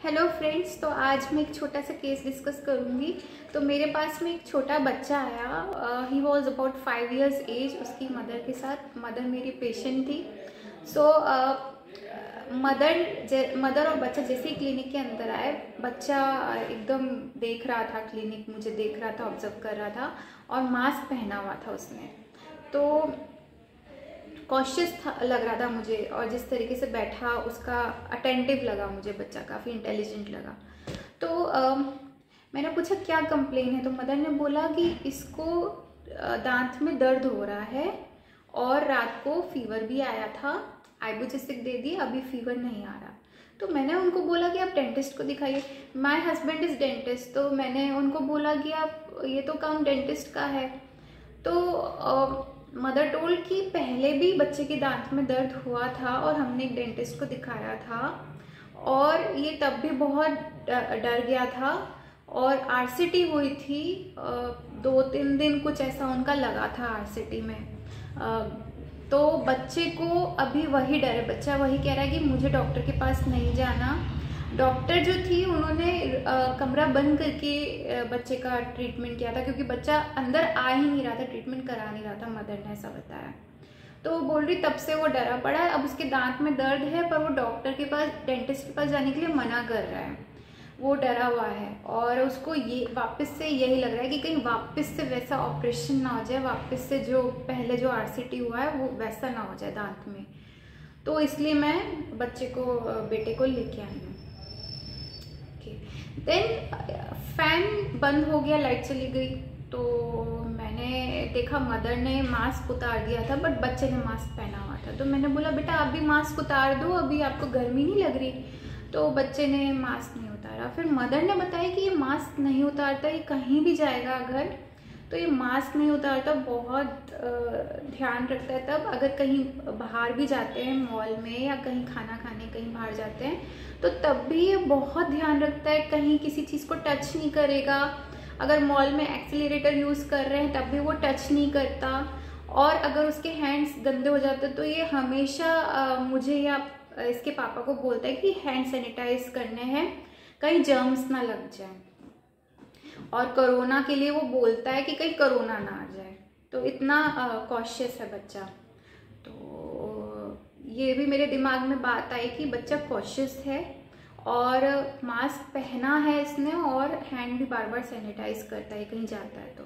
Hello friends, तो आज मैं एक छोटा सा केस डिस्कस करूंगी। तो मेरे पास में एक छोटा बच्चा आया। He was about 5 years age. उसकी मदर के साथ, मदर मेरी पेशेंट थी। सो मदर और बच्चा जैसे ही क्लिनिक के अंदर आए, बच्चा एकदम देख रहा था क्लिनिक, मुझे देख रहा था, ऑब्जर्व कर रहा था और मास्क पहना हुआ था उसने। तो कॉशियस लग रहा था मुझे, और जिस तरीके से बैठा उसका अटेंटिव लगा मुझे, बच्चा काफ़ी इंटेलिजेंट लगा। तो मैंने पूछा क्या कंप्लेन है। तो मदर ने बोला कि इसको दांत में दर्द हो रहा है और रात को फीवर भी आया था, आइबुप्रोफेन दे दी, अभी फीवर नहीं आ रहा। तो मैंने उनको बोला कि आप डेंटिस्ट को दिखाइए। माय हस्बैंड इज़ डेंटिस्ट, तो मैंने उनको बोला कि आप, ये तो काम डेंटिस्ट का है। तो मदर टोल्ड कि पहले भी बच्चे के दांत में दर्द हुआ था और हमने एक डेंटिस्ट को दिखाया था और ये तब भी बहुत डर गया था और आरसीटी हुई थी। 2-3 दिन कुछ ऐसा उनका लगा था आरसीटी में। तो बच्चे को अभी वही डर है, बच्चा वही कह रहा है कि मुझे डॉक्टर के पास नहीं जाना। डॉक्टर जो थी उन्होंने कमरा बंद करके बच्चे का ट्रीटमेंट किया था, क्योंकि बच्चा अंदर आ ही नहीं रहा था, ट्रीटमेंट करा नहीं रहा था, मदर ने ऐसा बताया। तो बोल रही तब से वो डरा पड़ा है। अब उसके दांत में दर्द है पर वो डॉक्टर के पास, डेंटिस्ट के पास जाने के लिए मना कर रहा है, वो डरा हुआ है। और उसको ये वापस से यही लग रहा है कि कहीं वापस से वैसा ऑपरेशन ना हो जाए, वापस से जो पहले जो आरसीटी हुआ है वो वैसा ना हो जाए दांत में। तो इसलिए मैं बच्चे को, बेटे को लेके आई हूँ। देन फैन बंद हो गया, लाइट चली गई। तो मैंने देखा मदर ने मास्क उतार दिया था, बट बच्चे ने मास्क पहना हुआ था। तो मैंने बोला बेटा आप भी मास्क उतार दो, अभी आपको गर्मी नहीं लग रही। तो बच्चे ने मास्क नहीं उतारा। फिर मदर ने बताया कि ये मास्क नहीं उतारता, ये कहीं भी जाएगा अगर, तो ये मास्क नहीं उतारता, बहुत ध्यान रखता है। तब अगर कहीं बाहर भी जाते हैं मॉल में या कहीं खाना खाने कहीं बाहर जाते हैं, तो तब भी ये बहुत ध्यान रखता है, कहीं किसी चीज़ को टच नहीं करेगा। अगर मॉल में एक्सीलरेटर यूज़ कर रहे हैं तब भी वो टच नहीं करता। और अगर उसके हैंड्स गंदे हो जाते तो ये हमेशा मुझे या इसके पापा को बोलता है कि हैंड सैनिटाइज करने हैं, कहीं जर्म्स ना लग जाए। और कोरोना के लिए वो बोलता है कि कहीं कोरोना ना आ जाए। तो इतना कॉशियस है बच्चा। तो ये भी मेरे दिमाग में बात आई कि बच्चा कॉशियस है और मास्क पहना है इसने और हैंड भी बार बार सैनिटाइज करता है कहीं जाता है। तो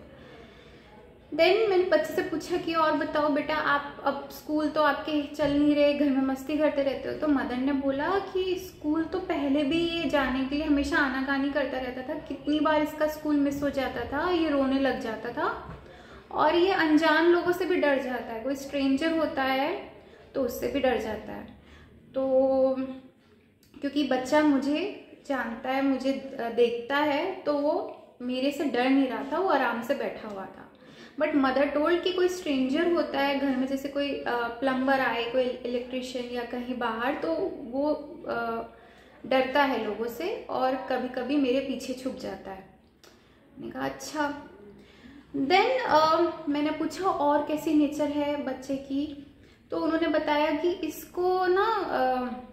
देन मैंने बच्चे से पूछा कि और बताओ बेटा, आप अब स्कूल तो आपके चल नहीं रहे, घर में मस्ती करते रहते हो। तो मदर ने बोला कि स्कूल तो पहले भी ये जाने के लिए हमेशा आनाकानी करता रहता था, कितनी बार इसका स्कूल मिस हो जाता था, ये रोने लग जाता था और ये अनजान लोगों से भी डर जाता है, कोई स्ट्रेंजर होता है तो उससे भी डर जाता है। तो क्योंकि बच्चा मुझे जानता है, मुझे देखता है, तो वो मेरे से डर नहीं रहा था, वो आराम से बैठा हुआ था। बट मदर टोल्ड कि कोई स्ट्रेंजर होता है घर में, जैसे कोई प्लम्बर आए, कोई इलेक्ट्रिशियन या कहीं बाहर, तो वो डरता है लोगों से और कभी कभी मेरे पीछे छुप जाता है। मैंने कहा अच्छा। देन मैंने पूछा और कैसी नेचर है बच्चे की। तो उन्होंने बताया कि इसको ना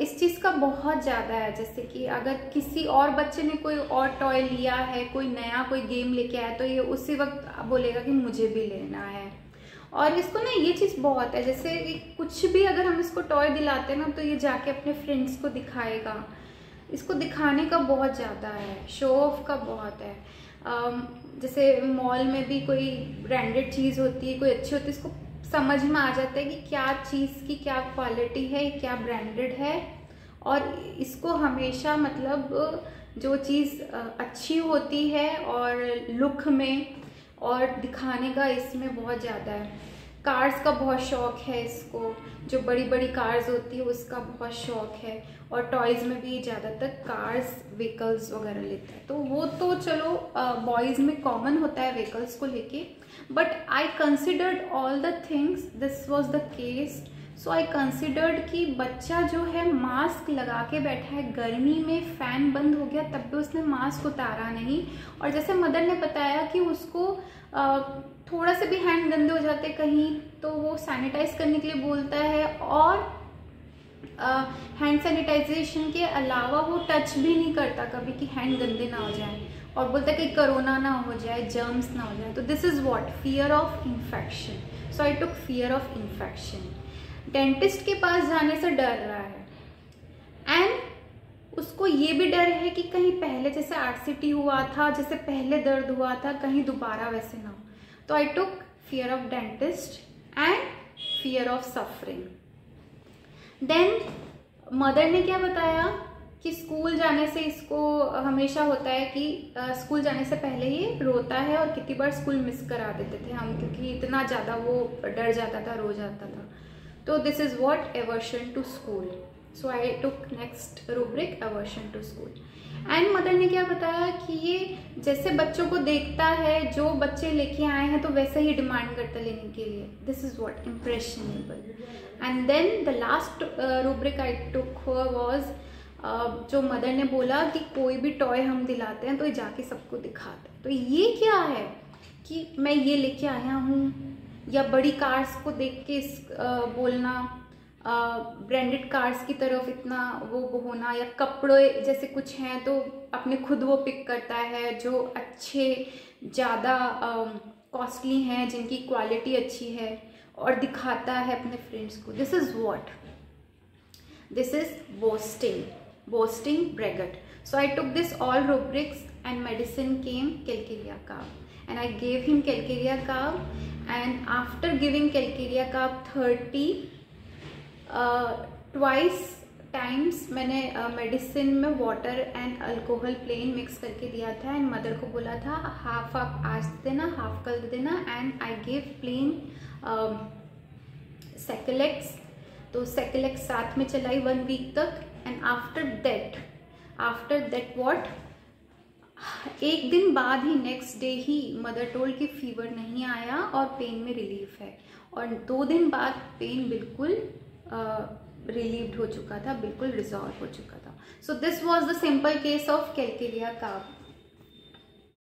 इस चीज़ का बहुत ज़्यादा है, जैसे कि अगर किसी और बच्चे ने कोई और टॉय लिया है, कोई नया कोई गेम लेके आया, तो ये उसी वक्त बोलेगा कि मुझे भी लेना है। और इसको ना ये चीज़ बहुत है, जैसे कुछ भी अगर हम इसको टॉय दिलाते हैं ना, तो ये जाके अपने फ्रेंड्स को दिखाएगा। इसको दिखाने का बहुत ज़्यादा है, शो ऑफ का बहुत है। जैसे मॉल में भी कोई ब्रांडेड चीज़ होती है, कोई अच्छी होती है, इसको समझ में आ जाता है कि क्या चीज़ की क्या क्वालिटी है, क्या ब्रांडेड है। और इसको हमेशा मतलब जो चीज़ अच्छी होती है और लुक में और दिखाने का इसमें बहुत ज़्यादा है। कार्स का बहुत शौक है इसको, जो बड़ी बड़ी कार्स होती है उसका बहुत शौक है। और टॉयज़ में भी ज़्यादातर कार्स, व्हीकल्स वगैरह लेता है। तो वो तो चलो बॉयज़ में कॉमन होता है व्हीकल्स को लेके, but I considered all the things, this was the case. So I considered कि बच्चा जो है मास्क लगा के बैठा है, गर्मी में फ़ैन बंद हो गया तब भी उसने मास्क उतारा नहीं। और जैसे मदर ने बताया कि उसको थोड़ा से भी हैंड गंदे हो जाते कहीं, तो वो सैनिटाइज करने के लिए बोलता है। और हैंड सैनिटाइजेशन के अलावा वो टच भी नहीं करता कभी कि हैंड गंदे ना हो जाए, और बोलता है कि कोरोना ना हो जाए, जर्म्स ना हो जाए। तो this is what, fear of infection. So I took fear of infection. Dentist के पास जाने से डर रहा है, एंड उसको ये भी डर है कि कहीं पहले जैसे आरसीटी हुआ था, जैसे पहले दर्द हुआ था, कहीं दोबारा वैसे ना हो। तो I took fear of dentist and fear of suffering. Then mother ने क्या बताया कि स्कूल जाने से इसको हमेशा होता है कि स्कूल जाने से पहले ही रोता है, और कितनी बार स्कूल मिस करा देते थे हम क्योंकि इतना ज़्यादा वो डर जाता था, रो जाता था। तो this is what, aversion to school. So I took next rubric, aversion to school. And mother ने क्या बताया कि ये जैसे बच्चों को देखता है, जो बच्चे लेके आए हैं तो वैसे ही डिमांड करता लेने के लिए। This is what, impressionable. And then the last rubric I took was, जो मदर ने बोला कि कोई भी टॉय हम दिलाते हैं तो ये जाके सबको दिखाते हैं। तो ये क्या है कि मैं ये लेके आया हूँ, या बड़ी कार्स को देख के बोलना, ब्रांडेड कार्स की तरफ इतना वो होना, या कपड़े जैसे कुछ हैं तो अपने खुद वो पिक करता है जो अच्छे ज़्यादा कॉस्टली हैं, जिनकी क्वालिटी अच्छी है, और दिखाता है अपने फ्रेंड्स को। This is what, this is boasting, bragget. So I took this all rubrics, and medicine came calcarea carb, and I gave him calcarea carb. And after giving calcarea carb 30 twice times मैंने medicine में water and alcohol plain mix करके दिया था, and mother को बोला था half आप आज देना, हाफ कल देना। एंड आई गिव प्लेन सेकेलेक्स। तो सेकेलेक्स साथ में चलाई 1 वीक तक। एंड आफ्टर दैट व्हाट, एक दिन बाद ही, नेक्स्ट डे ही मदर टोल्ड कि फीवर नहीं आया और पेन में रिलीफ है, और 2 दिन बाद पेन बिल्कुल रिलीव्ड हो चुका था, बिल्कुल रिजॉल्व हो चुका था। So this was the simple case of Calcarea carb.